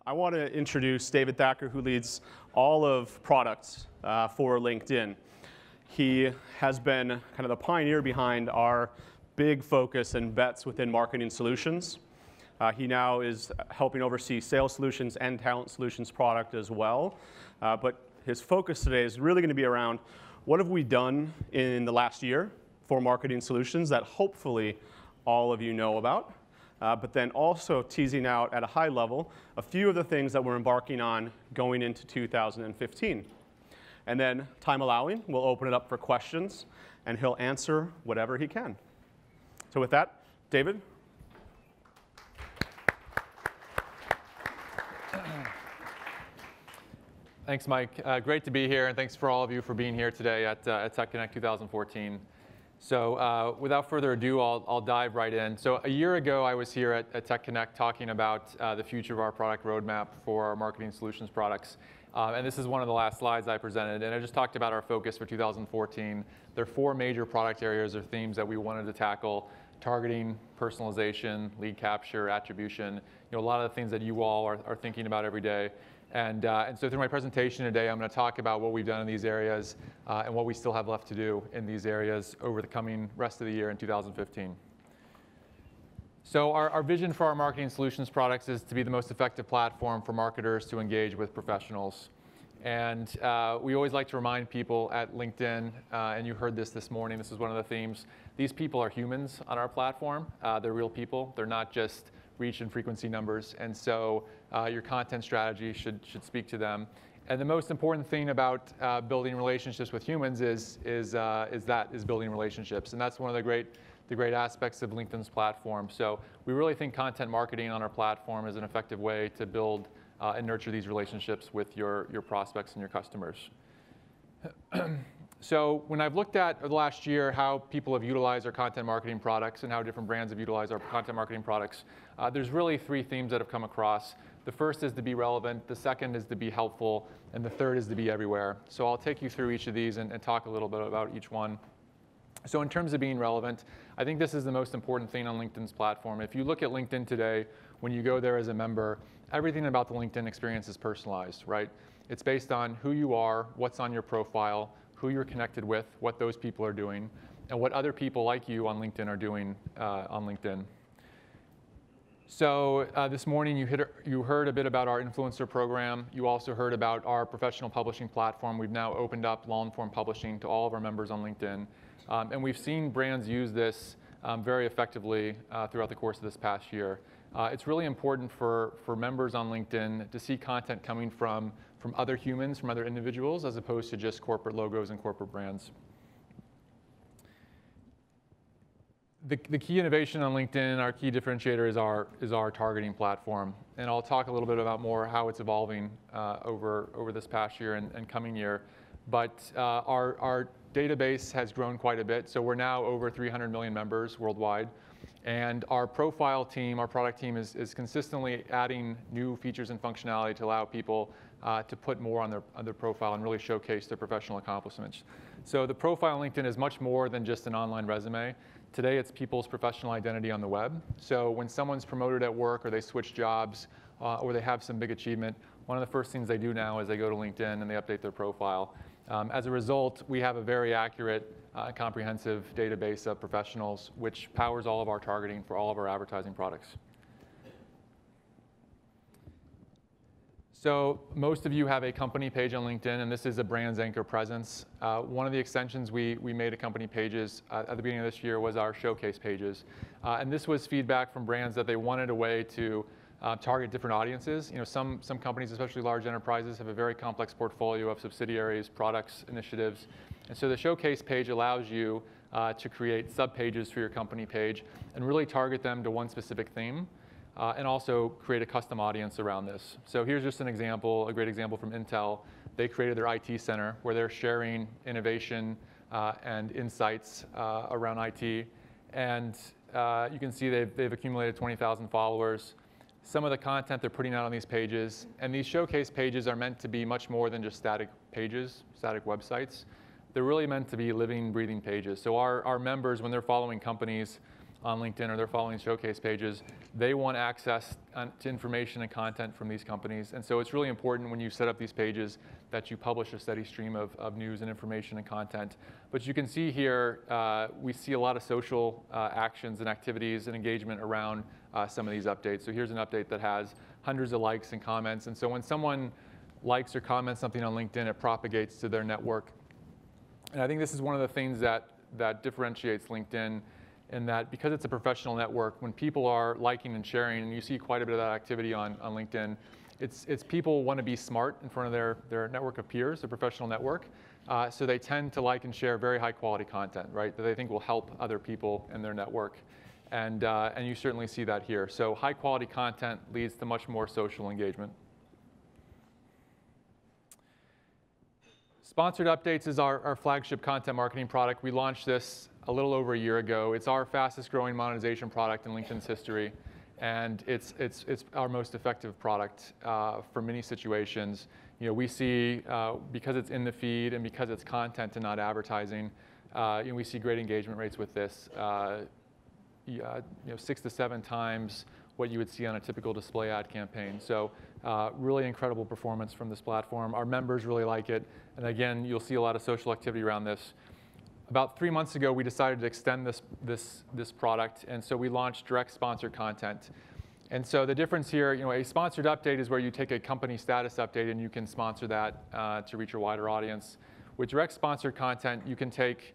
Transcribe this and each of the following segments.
I want to introduce David Thacker, who leads all of products for LinkedIn. He has been kind of the pioneer behind our big focus and bets within marketing solutions. He now is helping oversee sales solutions and talent solutions product as well. But his focus today is really going to be around what have we done in the last year for marketing solutions that hopefully all of you know about. But then also teasing out at a high level a few of the things that we're embarking on going into 2015. And then, time allowing, we'll open it up for questions, and he'll answer whatever he can. So with that, David. Thanks, Mike. Great to be here, and thanks for all of you for being here today at Tech Connect 2014. So without further ado, I'll dive right in. So a year ago, I was here at Tech Connect talking about the future of our product roadmap for our marketing solutions products. And this is one of the last slides I presented. And I just talked about our focus for 2014. There are 4 major product areas or themes that we wanted to tackle: targeting, personalization, lead capture, attribution. A lot of the things that you all are thinking about every day. And so through my presentation today, I'm going to talk about what we've done in these areas and what we still have left to do in these areas over the coming rest of the year in 2015. So our vision for our marketing solutions products is to be the most effective platform for marketers to engage with professionals. And we always like to remind people at LinkedIn, and you heard this morning, this is one of the themes, these people are humans on our platform. They're real people. They're not just reach and frequency numbers, and so your content strategy should speak to them. And the most important thing about building relationships with humans is building relationships, and that's one of the great aspects of LinkedIn's platform. So we really think content marketing on our platform is an effective way to build and nurture these relationships with your prospects and your customers. So when I've looked at the last year how people have utilized our content marketing products and how different brands have utilized our content marketing products, there's really 3 themes that have come across. The first is to be relevant, the second is to be helpful, and the third is to be everywhere. So I'll take you through each of these and talk a little bit about each one. So in terms of being relevant, I think this is the most important thing on LinkedIn's platform. If you look at LinkedIn today, when you go there as a member, everything about the LinkedIn experience is personalized, right? It's based on who you are, what's on your profile, who you're connected with, what those people are doing, and what other people like you on LinkedIn are doing on LinkedIn. So this morning you heard a bit about our influencer program. You also heard about our professional publishing platform. We've now opened up long-form publishing to all of our members on LinkedIn. And we've seen brands use this very effectively throughout the course of this past year. It's really important for members on LinkedIn to see content coming from other humans, from other individuals, as opposed to just corporate logos and corporate brands. The key innovation on LinkedIn, our key differentiator is our targeting platform. And I'll talk a little bit about more how it's evolving over this past year and coming year. But our database has grown quite a bit. So we're now over 300 million members worldwide. And our profile team, our product team, is consistently adding new features and functionality to allow people to put more on their profile and really showcase their professional accomplishments. So the profile on LinkedIn is much more than just an online resume. Today, it's people's professional identity on the web. So when someone's promoted at work or they switch jobs or they have some big achievement, one of the first things they do now is they go to LinkedIn and they update their profile. As a result, we have a very accurate, comprehensive database of professionals, which powers all of our targeting for all of our advertising products. So most of you have a company page on LinkedIn, and this is a brand's anchor presence. One of the extensions we made to company pages at the beginning of this year was our showcase pages. And this was feedback from brands that they wanted a way to target different audiences. Some companies, especially large enterprises, have a very complex portfolio of subsidiaries, products, initiatives. And so the showcase page allows you to create sub-pages for your company page and really target them to one specific theme. And also create a custom audience around this. So here's just an example, a great example from Intel. They created their IT center where they're sharing innovation and insights around IT. And you can see they've accumulated 20,000 followers. Some of the content they're putting out on these pages, and these showcase pages are meant to be much more than just static pages, static websites. They're really meant to be living, breathing pages. So our members, when they're following companies, on LinkedIn or they're following showcase pages, they want access to information and content from these companies. And so it's really important when you set up these pages that you publish a steady stream of news and information and content. But you can see here, we see a lot of social actions and activities and engagement around some of these updates. So here's an update that has hundreds of likes and comments. And so when someone likes or comments something on LinkedIn, it propagates to their network. And I think this is one of the things that differentiates LinkedIn, in that because it's a professional network, when people are liking and sharing, and you see quite a bit of that activity on LinkedIn, it's people want to be smart in front of their network of peers, their professional network. So they tend to like and share very high quality content, right, that they think will help other people in their network. And you certainly see that here. So high quality content leads to much more social engagement. Sponsored Updates is our flagship content marketing product. We launched this a little over a year ago. It's our fastest growing monetization product in LinkedIn's history. And it's our most effective product for many situations. You know, we see, because it's in the feed and because it's content and not advertising, we see great engagement rates with this. 6 to 7 times what you would see on a typical display ad campaign. So really incredible performance from this platform. Our members really like it. And again, you'll see a lot of social activity around this. About 3 months ago, we decided to extend this product. And so we launched direct sponsored content. And so the difference here, a sponsored update is where you take a company status update and you can sponsor that to reach a wider audience. With direct sponsored content, you can take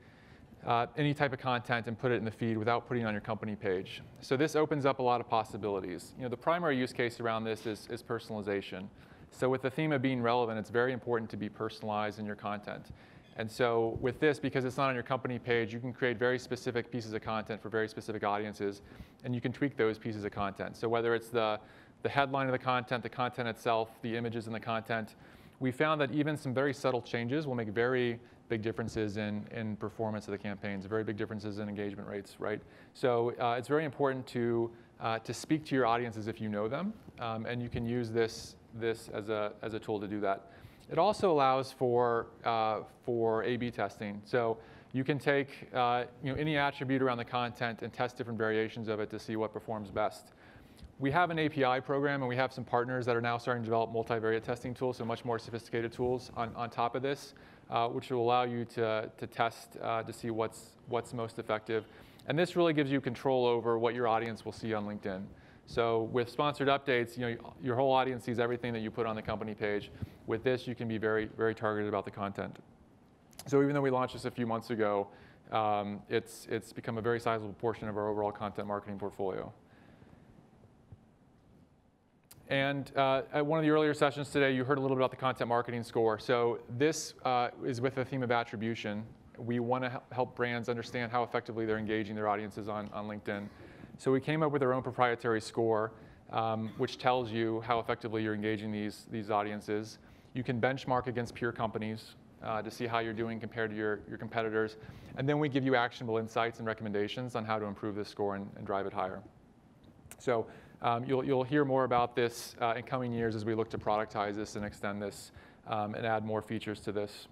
any type of content and put it in the feed without putting it on your company page. So this opens up a lot of possibilities. The primary use case around this is personalization. So with the theme of being relevant, it's very important to be personalized in your content. And so with this, because it's not on your company page, you can create very specific pieces of content for very specific audiences, and you can tweak those pieces of content. So whether it's the headline of the content itself, the images in the content, we found that even some very subtle changes will make very big differences in performance of the campaigns, very big differences in engagement rates, right? So it's very important to speak to your audiences if you know them, and you can use this as a tool to do that. It also allows for A/B testing. So you can take any attribute around the content and test different variations of it to see what performs best. We have an API program, and we have some partners that are now starting to develop multivariate testing tools, so much more sophisticated tools on top of this, which will allow you to test to see what's most effective. And this really gives you control over what your audience will see on LinkedIn. So with sponsored updates, your whole audience sees everything that you put on the company page. With this, you can be very, very targeted about the content. So even though we launched this a few months ago, it's become a very sizable portion of our overall content marketing portfolio. And at one of the earlier sessions today, you heard a little bit about the content marketing score. So this is with the theme of attribution. We want to help brands understand how effectively they're engaging their audiences on LinkedIn. So we came up with our own proprietary score, which tells you how effectively you're engaging these audiences. You can benchmark against peer companies to see how you're doing compared to your competitors. And then we give you actionable insights and recommendations on how to improve this score and drive it higher. So you'll hear more about this in coming years as we look to productize this and extend this and add more features to this.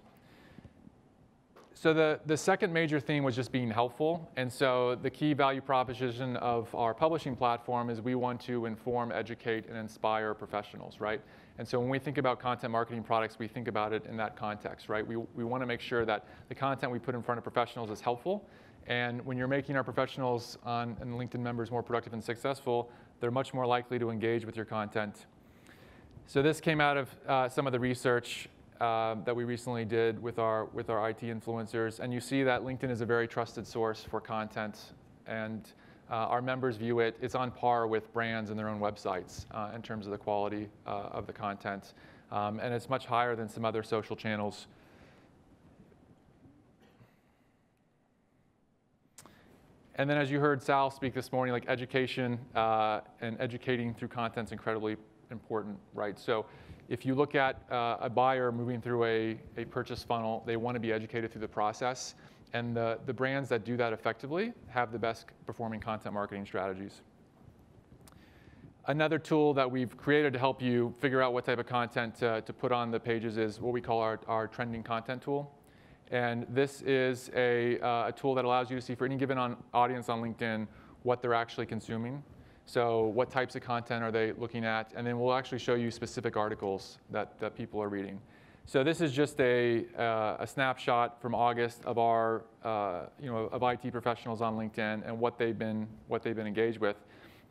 So the second major theme was just being helpful. And so the key value proposition of our publishing platform is we want to inform, educate, and inspire professionals, right? And so when we think about content marketing products, we think about it in that context, right? We want to make sure that the content we put in front of professionals is helpful. And when you're making our professionals and LinkedIn members more productive and successful, they're much more likely to engage with your content. So this came out of some of the research that we recently did with our IT influencers. And you see that LinkedIn is a very trusted source for content. And our members view it. It's on par with brands and their own websites in terms of the quality of the content. And it's much higher than some other social channels. And then as you heard Sal speak this morning, like education and educating through content is incredibly important, right? So if you look at a buyer moving through a purchase funnel, they want to be educated through the process. And the brands that do that effectively have the best performing content marketing strategies. Another tool that we've created to help you figure out what type of content to put on the pages is what we call our trending content tool. And this is a tool that allows you to see for any given audience on LinkedIn what they're actually consuming. So what types of content are they looking at? And then we'll actually show you specific articles that people are reading. So this is just a snapshot from August of our of IT professionals on LinkedIn and what they've been engaged with.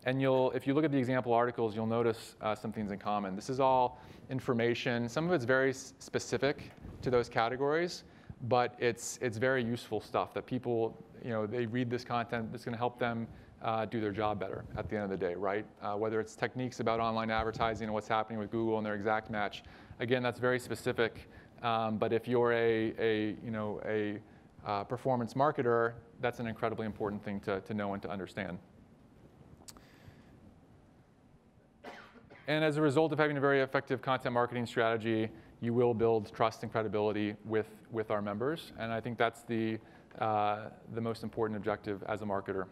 And if you look at the example articles, you'll notice some things in common. This is all information. Some of it's very specific to those categories, but it's very useful stuff that people, they read this content that's going to help them do their job better at the end of the day, right? Whether it's techniques about online advertising and what's happening with Google and their exact match. Again, that's very specific. But if you're a performance marketer, that's an incredibly important thing to know and to understand. And as a result of having a very effective content marketing strategy, you will build trust and credibility with our members. And I think that's the most important objective as a marketer.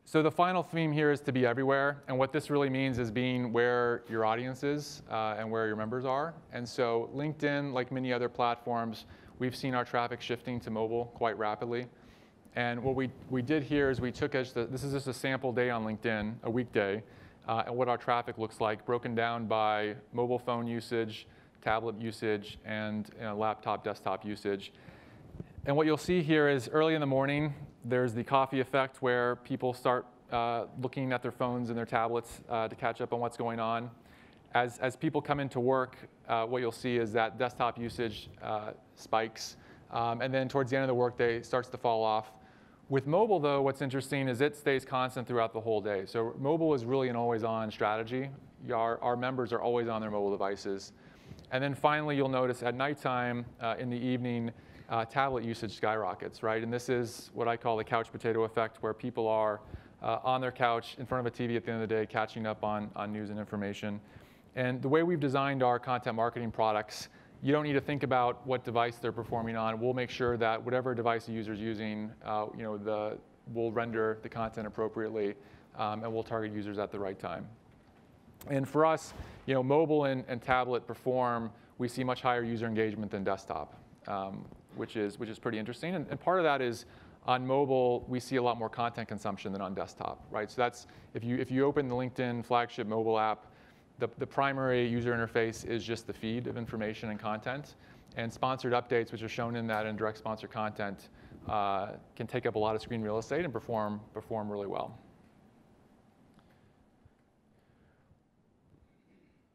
So the final theme here is to be everywhere. And what this really means is being where your audience is and where your members are. And so LinkedIn, like many other platforms, we've seen our traffic shifting to mobile quite rapidly. And what we did here is we took this is just a sample day on LinkedIn, a weekday, and what our traffic looks like, broken down by mobile phone usage, tablet usage, and laptop, desktop usage. And what you'll see here is early in the morning, there's the coffee effect where people start looking at their phones and their tablets to catch up on what's going on. As people come into work, what you'll see is that desktop usage spikes. And then towards the end of the workday, starts to fall off. With mobile, though, what's interesting is it stays constant throughout the whole day. So mobile is really an always-on strategy. Our members are always on their mobile devices. And then finally, you'll notice at nighttime, in the evening, tablet usage skyrockets, right? And this is what I call the couch potato effect, where people are on their couch in front of a TV at the end of the day, catching up on news and information. And the way we've designed our content marketing products, you don't need to think about what device they're performing on. We'll make sure that whatever device the user's using, we'll render the content appropriately, and we'll target users at the right time. And for us, mobile and tablet perform, we see much higher user engagement than desktop, which is pretty interesting. And part of that is on mobile, we see a lot more content consumption than on desktop, right? So that's, if you open the LinkedIn flagship mobile app, the primary user interface is just the feed of information and content. And sponsored updates, which are shown in that and direct sponsor content, can take up a lot of screen real estate and perform really well.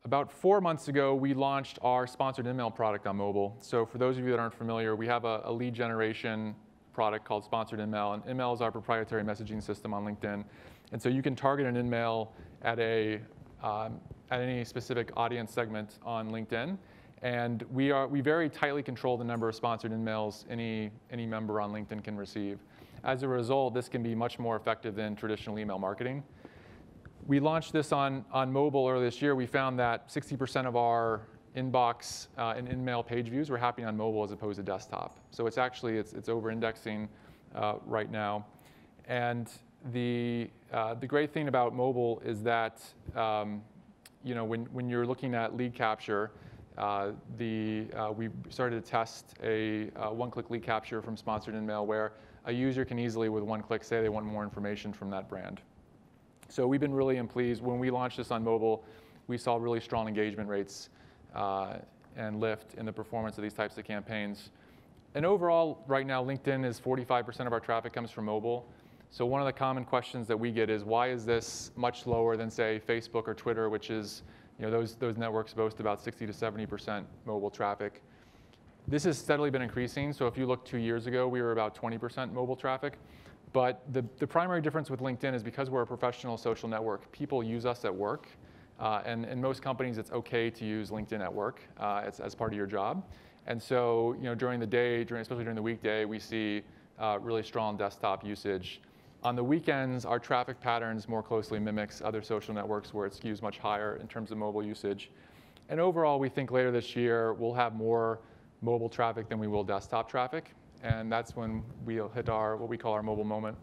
About 4 months ago, we launched our sponsored email product on mobile. So for those of you that aren't familiar, we have a lead generation product called Sponsored Email. And email is our proprietary messaging system on LinkedIn. And so you can target an email at any specific audience segment on LinkedIn. And we very tightly control the number of sponsored emails any member on LinkedIn can receive. As a result, this can be much more effective than traditional email marketing. We launched this on mobile earlier this year. We found that 60% of our inbox and in-mail page views were happening on mobile as opposed to desktop. So it's actually, it's over-indexing right now. And the great thing about mobile is that when you're looking at lead capture, we started to test a one-click lead capture from sponsored email where a user can easily, with one click, say they want more information from that brand. So we've been really pleased. When we launched this on mobile, we saw really strong engagement rates and lift in the performance of these types of campaigns. And overall, right now, LinkedIn is 45% of our traffic comes from mobile. So one of the common questions that we get is, why is this much lower than, say, Facebook or Twitter, which is, those networks boast about 60 to 70% mobile traffic. This has steadily been increasing. So if you look 2 years ago, we were about 20% mobile traffic. But the primary difference with LinkedIn is because we're a professional social network, people use us at work. And in most companies, it's OK to use LinkedIn at work as part of your job. And so during the day, especially during the weekday, we see really strong desktop usage. On the weekends, our traffic patterns more closely mimics other social networks where it skews much higher in terms of mobile usage. And overall, we think later this year, we'll have more mobile traffic than we will desktop traffic. And that's when we'll hit what we call our mobile moment.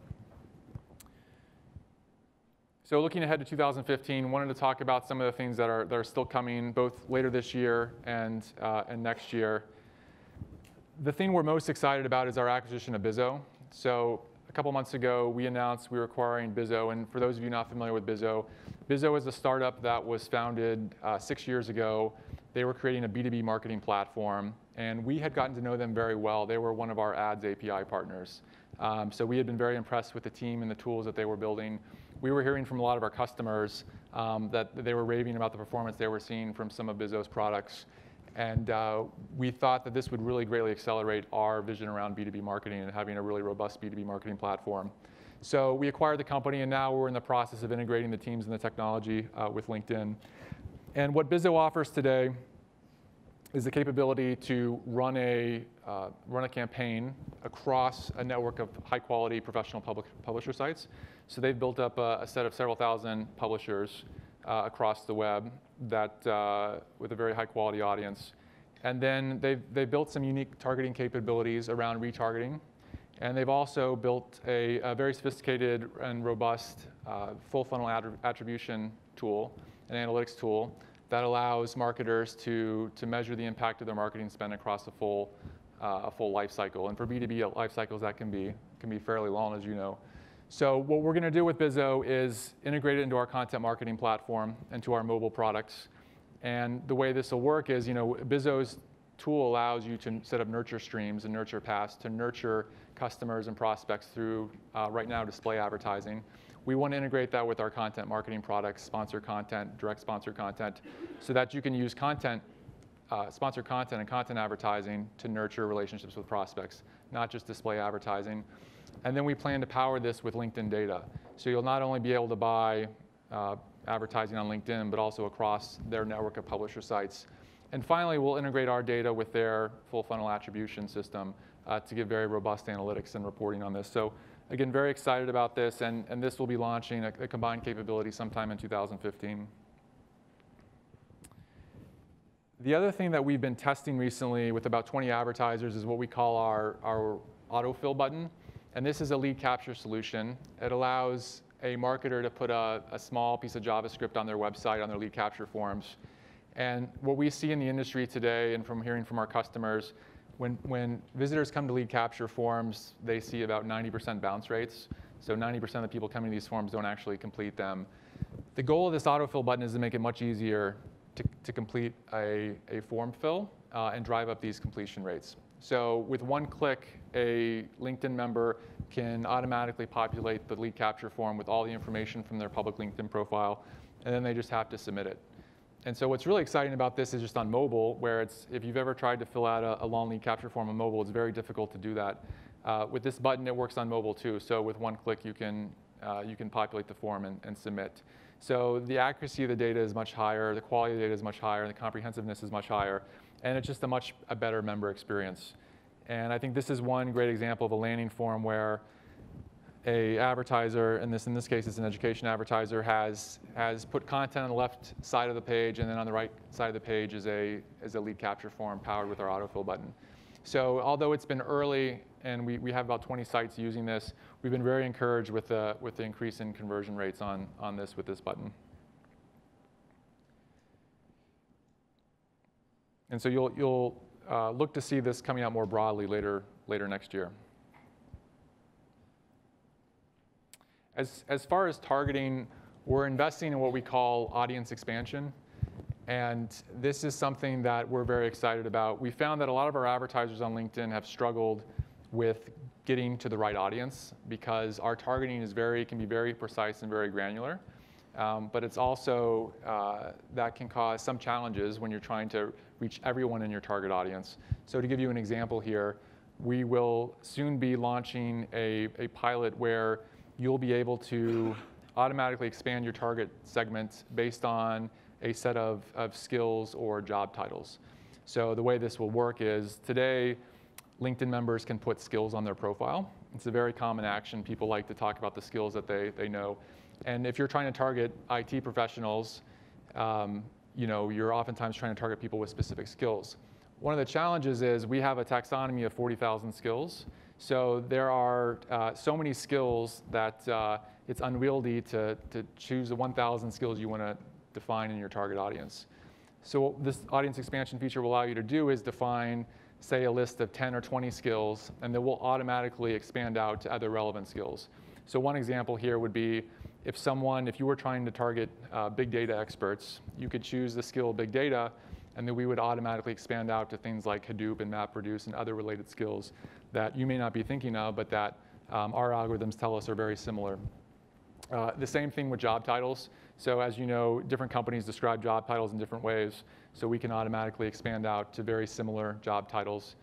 So looking ahead to 2015, wanted to talk about some of the things that are still coming, both later this year and next year. The thing we're most excited about is our acquisition of Bizzo. So a couple months ago, we announced we were acquiring Bizzo. And for those of you not familiar with Bizzo, Bizzo is a startup that was founded 6 years ago. They were creating a B2B marketing platform, and we had gotten to know them very well. They were one of our ads API partners. So we had been very impressed with the team and the tools that they were building. We were hearing from a lot of our customers that they were raving about the performance they were seeing from some of Bizzo's products. And we thought that this would really greatly accelerate our vision around B2B marketing and having a really robust B2B marketing platform. So we acquired the company, and now we're in the process of integrating the teams and the technology with LinkedIn. And what Bizzo offers today is the capability to run a campaign across a network of high-quality professional publisher sites. So they've built up a set of several thousand publishers across the web that with a very high-quality audience. And then they've built some unique targeting capabilities around retargeting. And they've also built a very sophisticated and robust full funnel attribution tool, an analytics tool, that allows marketers to measure the impact of their marketing spend across a full life cycle. And for B2B life cycles, that can be fairly long, as you know. So what we're going to do with Bizzo is integrate it into our content marketing platform and to our mobile products. And the way this will work is, Bizzo's tool allows you to set up nurture streams and nurture paths to nurture customers and prospects through, right now, display advertising. We want to integrate that with our content marketing products, sponsored content, direct sponsored content, so that you can use sponsored content and content advertising to nurture relationships with prospects, not just display advertising. And then we plan to power this with LinkedIn data. So you'll not only be able to buy advertising on LinkedIn, but also across their network of publisher sites. And finally, we'll integrate our data with their full funnel attribution system to give very robust analytics and reporting on this. So again, very excited about this, and this will be launching a combined capability sometime in 2015. The other thing that we've been testing recently with about 20 advertisers is what we call our autofill button. And this is a lead capture solution. It allows a marketer to put a small piece of JavaScript on their website, on their lead capture forms. And what we see in the industry today, and from hearing from our customers, when visitors come to lead capture forms, they see about 90% bounce rates. So 90% of the people coming to these forms don't actually complete them. The goal of this autofill button is to make it much easier to complete a form fill and drive up these completion rates. So with one click, a LinkedIn member can automatically populate the lead capture form with all the information from their public LinkedIn profile, and then they just have to submit it. And so what's really exciting about this is just on mobile, where if you've ever tried to fill out a long lead capture form on mobile, it's very difficult to do that. With this button, it works on mobile too. So with one click, you can populate the form and submit. So the accuracy of the data is much higher, the quality of the data is much higher, and the comprehensiveness is much higher. And it's just a better member experience. And I think this is one great example of a landing form where a advertiser, and in this case it's an education advertiser, has put content on the left side of the page, and then on the right side of the page is a lead capture form powered with our autofill button. So although it's been early and we have about 20 sites using this, we've been very encouraged with the increase in conversion rates on this with this button. And so you'll look to see this coming out more broadly later next year. As far as targeting, we're investing in what we call audience expansion. And this is something that we're very excited about. We found that a lot of our advertisers on LinkedIn have struggled with getting to the right audience because our targeting can be very precise and very granular. But it's also, that can cause some challenges when you're trying to reach everyone in your target audience. So to give you an example here, we will soon be launching a pilot where you'll be able to automatically expand your target segment based on a set of skills or job titles. So the way this will work is today, LinkedIn members can put skills on their profile. It's a very common action. People like to talk about the skills that they know. And if you're trying to target IT professionals, you're oftentimes trying to target people with specific skills. One of the challenges is we have a taxonomy of 40,000 skills. So there are so many skills that it's unwieldy to choose the 1,000 skills you want to define in your target audience. So what this audience expansion feature will allow you to do is define say, a list of 10 or 20 skills, and then we'll automatically expand out to other relevant skills. So one example here would be if you were trying to target big data experts, you could choose the skill big data, and then we would automatically expand out to things like Hadoop and MapReduce and other related skills that you may not be thinking of, but that our algorithms tell us are very similar. The same thing with job titles. So as you know, different companies describe job titles in different ways, so we can automatically expand out to very similar job titles.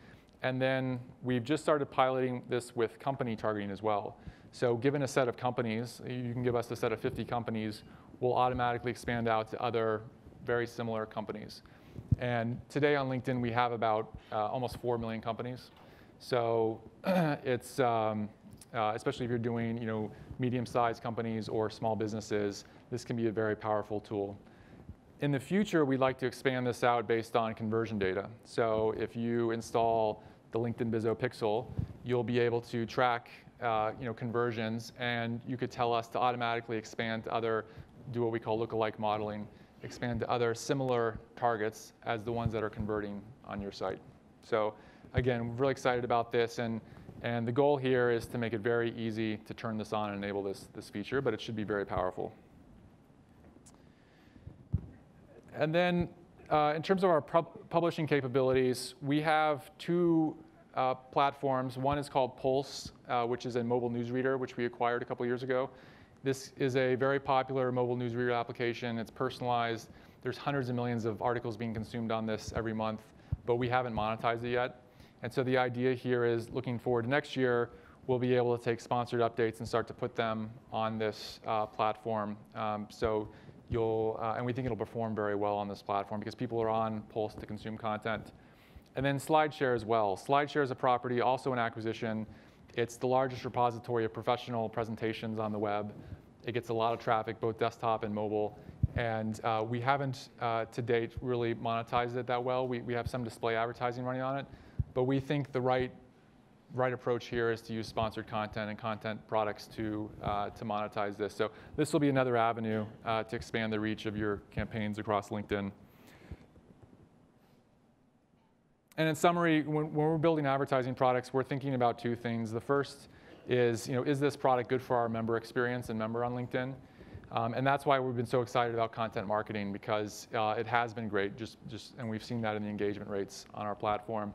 And then we've just started piloting this with company targeting as well. So given a set of companies, you can give us a set of 50 companies, we'll automatically expand out to other very similar companies. And today on LinkedIn, we have about almost 4 million companies. So it's, especially if you're doing medium-sized companies or small businesses, this can be a very powerful tool. In the future, we'd like to expand this out based on conversion data. So if you install the LinkedIn Bizzo Pixel, you'll be able to track conversions, and you could tell us to automatically expand to do what we call lookalike modeling, expand to other similar targets as the ones that are converting on your site. So again, we're really excited about this, and the goal here is to make it very easy to turn this on and enable this feature, but it should be very powerful. And then in terms of our publishing capabilities, we have two platforms. One is called Pulse, which is a mobile newsreader, which we acquired a couple years ago. This is a very popular mobile newsreader application. It's personalized. There's hundreds of millions of articles being consumed on this every month, but we haven't monetized it yet. And so the idea here is, looking forward to next year, we'll be able to take sponsored updates and start to put them on this platform. And we think it'll perform very well on this platform because people are on Pulse to consume content. And then SlideShare as well. SlideShare is a property, also an acquisition. It's the largest repository of professional presentations on the web. It gets a lot of traffic, both desktop and mobile. And we haven't, to date, really monetized it that well. We have some display advertising running on it. But we think the right approach here is to use sponsored content and content products to monetize this. So this will be another avenue to expand the reach of your campaigns across LinkedIn. And in summary, when we're building advertising products, we're thinking about two things. The first is this product good for our member experience and member on LinkedIn? And that's why we've been so excited about content marketing, because it has been great, and we've seen that in the engagement rates on our platform.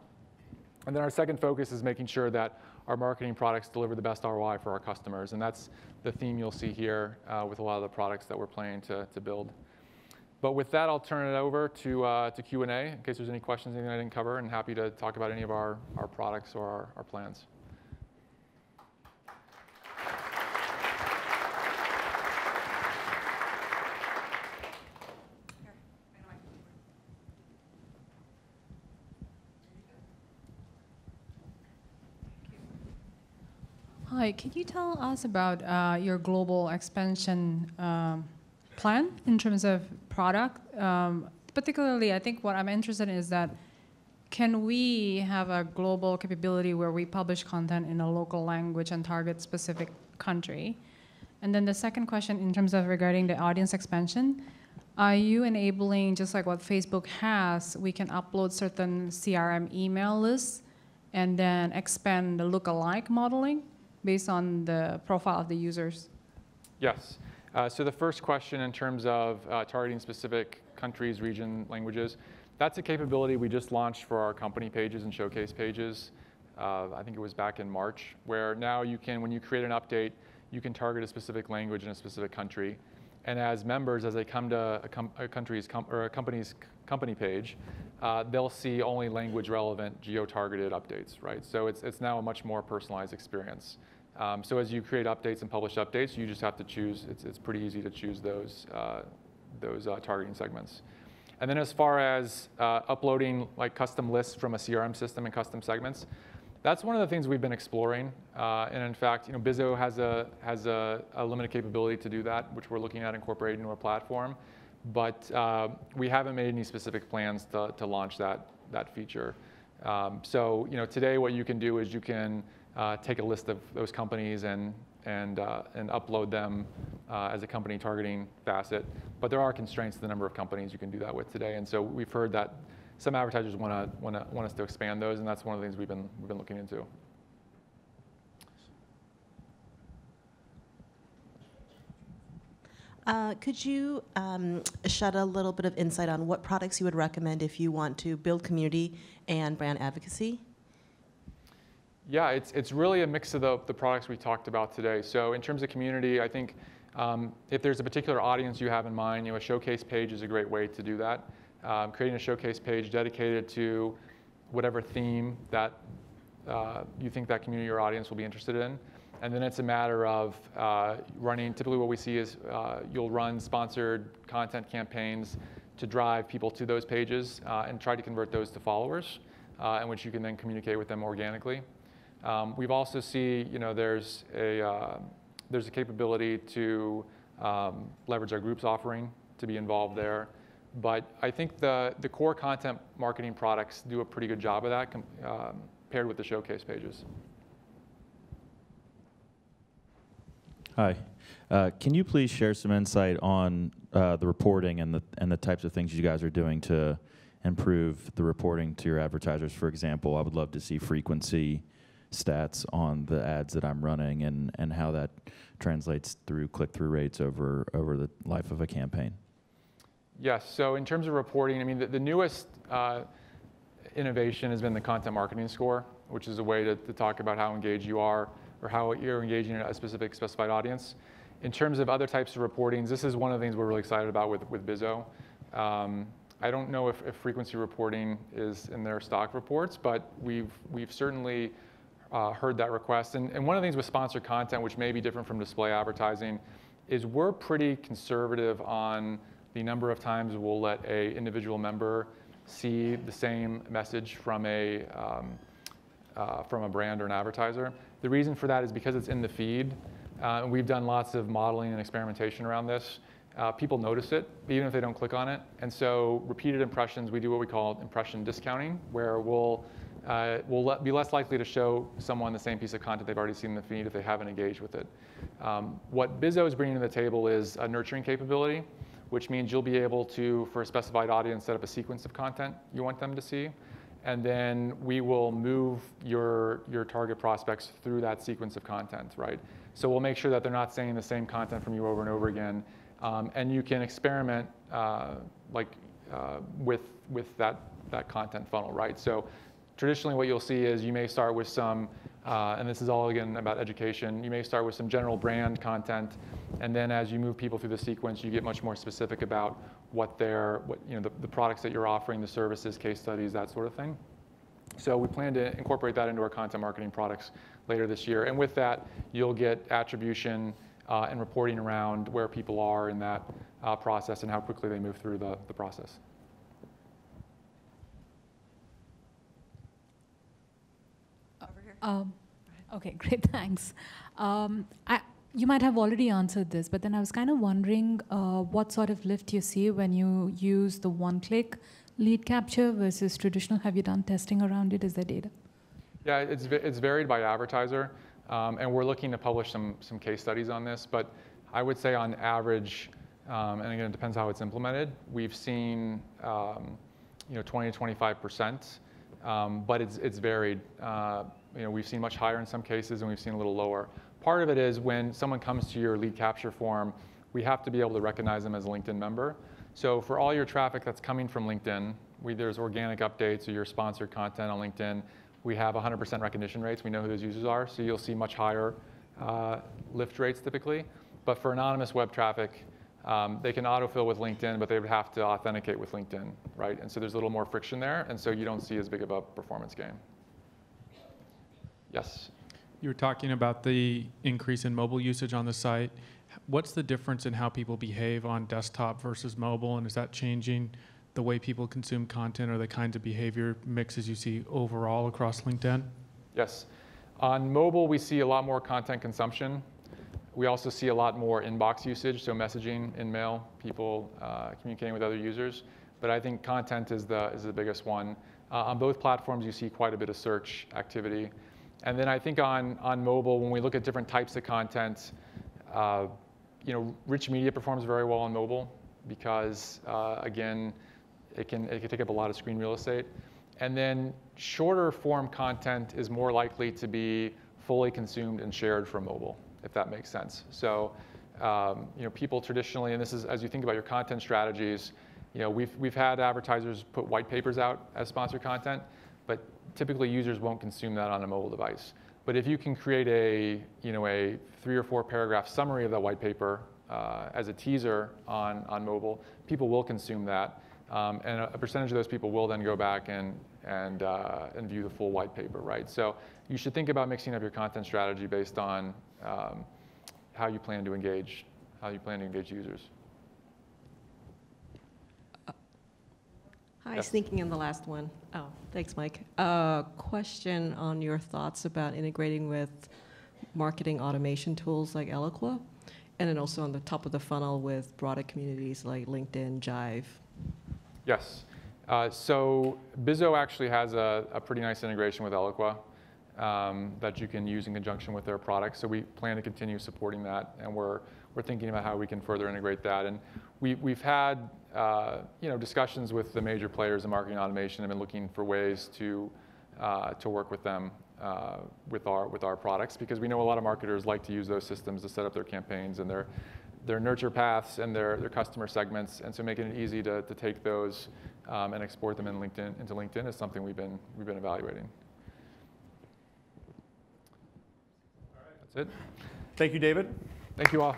And then our second focus is making sure that our marketing products deliver the best ROI for our customers. And that's the theme you'll see here with a lot of the products that we're planning to build. But with that, I'll turn it over to Q&A in case there's any questions, anything I didn't cover, and happy to talk about any of our products or our plans. Hi, can you tell us about your global expansion plan in terms of product? Particularly, I think what I'm interested in is that can we have a global capability where we publish content in a local language and target specific country? And then the second question in terms of regarding the audience expansion, are you enabling, just like what Facebook has, we can upload certain CRM email lists and then expand the lookalike modeling based on the profile of the users? Yes. So the first question in terms of targeting specific countries, region, languages, that's a capability we just launched for our company pages and showcase pages. I think it was back in March, where now you can, when you create an update, you can target a specific language in a specific country. And as members, as they come to a company's company page, they'll see only language-relevant, geo-targeted updates, right? So it's now a much more personalized experience. So as you create updates and publish updates, you just have to choose. It's pretty easy to choose those targeting segments. And then as far as uploading like custom lists from a CRM system and custom segments, that's one of the things we've been exploring. And in fact, Bizzo has a limited capability to do that, which we're looking at incorporating into our platform. But we haven't made any specific plans to launch that feature. So today what you can do is you can take a list of those companies and upload them as a company targeting facet. But there are constraints to the number of companies you can do that with today. And so we've heard that some advertisers want us to expand those, and that's one of the things we've been looking into. Could you shed a little bit of insight on what products you would recommend if you want to build community and brand advocacy? Yeah, it's really a mix of the products we talked about today. So in terms of community, I think if there's a particular audience you have in mind, a showcase page is a great way to do that. Creating a showcase page dedicated to whatever theme that you think that community or audience will be interested in. And then it's a matter of running, typically what we see is you'll run sponsored content campaigns to drive people to those pages and try to convert those to followers, in which you can then communicate with them organically. We've also see, there's a capability to leverage our groups offering to be involved there. But I think the core content marketing products do a pretty good job of that paired with the showcase pages. Hi. Can you please share some insight on the reporting and the types of things you guys are doing to improve the reporting to your advertisers? For example, I would love to see frequency stats on the ads that I'm running and how that translates through click-through rates over the life of a campaign. Yes, so in terms of reporting, I mean, the newest innovation has been the content marketing score, which is a way to talk about how engaged you are or how you're engaging a specified audience. In terms of other types of reportings, this is one of the things we're really excited about with Bizzo. I don't know if frequency reporting is in their stock reports, but we've certainly heard that request. And one of the things with sponsored content, which may be different from display advertising, is we're pretty conservative on the number of times we'll let an individual member see the same message from a brand or an advertiser. The reason for that is because it's in the feed. We've done lots of modeling and experimentation around this. People notice it, even if they don't click on it. And so repeated impressions, we do what we call impression discounting, where we'll be less likely to show someone the same piece of content they've already seen in the feed if they haven't engaged with it. What Bizzo is bringing to the table is a nurturing capability, which means you'll be able to, for a specified audience, set up a sequence of content you want them to see. And then we will move your target prospects through that sequence of content, right? So we'll make sure that they're not saying the same content from you over and over again. And you can experiment with that content funnel, right? So traditionally what you'll see is you may start with some, and this is all again about education, you may start with some general brand content, and then as you move people through the sequence, you get much more specific about the products that you're offering, the services, case studies, that sort of thing. So we plan to incorporate that into our content marketing products later this year. And with that, you'll get attribution and reporting around where people are in that process and how quickly they move through the process. Over here. Okay, great, thanks. You might have already answered this, but then I was kind of wondering what sort of lift you see when you use the one-click lead capture versus traditional. Have you done testing around it? Is there data? Yeah, it's varied by advertiser, and we're looking to publish some case studies on this. But I would say on average, and again, it depends how it's implemented, we've seen 20 to 25%, but it's varied. We've seen much higher in some cases, and we've seen a little lower. Part of it is when someone comes to your lead capture form, we have to be able to recognize them as a LinkedIn member. So for all your traffic that's coming from LinkedIn, there's organic updates or your sponsored content on LinkedIn, we have 100% recognition rates. We know who those users are, so you'll see much higher lift rates typically. But for anonymous web traffic, they can autofill with LinkedIn, but they would have to authenticate with LinkedIn, right? And so there's a little more friction there, and so you don't see as big of a performance gain. Yes? You were talking about the increase in mobile usage on the site. What's the difference in how people behave on desktop versus mobile, and is that changing the way people consume content or the kinds of behavior mixes you see overall across LinkedIn? Yes. On mobile, we see a lot more content consumption. We also see a lot more inbox usage, so messaging, in-mail, people communicating with other users. But I think content is the biggest one. On both platforms, you see quite a bit of search activity. And then I think on mobile, when we look at different types of content, rich media performs very well on mobile because, again, it can take up a lot of screen real estate. And then shorter form content is more likely to be fully consumed and shared from mobile, if that makes sense. So people traditionally, and this is as you think about your content strategies, we've had advertisers put white papers out as sponsored content, but typically users won't consume that on a mobile device. But if you can create a 3 or 4 paragraph summary of that white paper as a teaser on mobile, people will consume that. And a percentage of those people will then go back and view the full white paper, right? So you should think about mixing up your content strategy based on how you plan to engage users. Hi, Yes. sneaking in the last one. Oh, thanks, Mike. Question on your thoughts about integrating with marketing automation tools like Eloqua, and then also on the top of the funnel with broader communities like LinkedIn, Jive. Yes. So Bizzo actually has a pretty nice integration with Eloqua that you can use in conjunction with their products. So we plan to continue supporting that, and we're thinking about how we can further integrate that. And we've had discussions with the major players in marketing automation and been looking for ways to work with them with our products, because we know a lot of marketers like to use those systems to set up their campaigns and their nurture paths and their customer segments, and so making it easy to take those and export them into LinkedIn is something we've been evaluating. That's it. Thank you, David. Thank you all.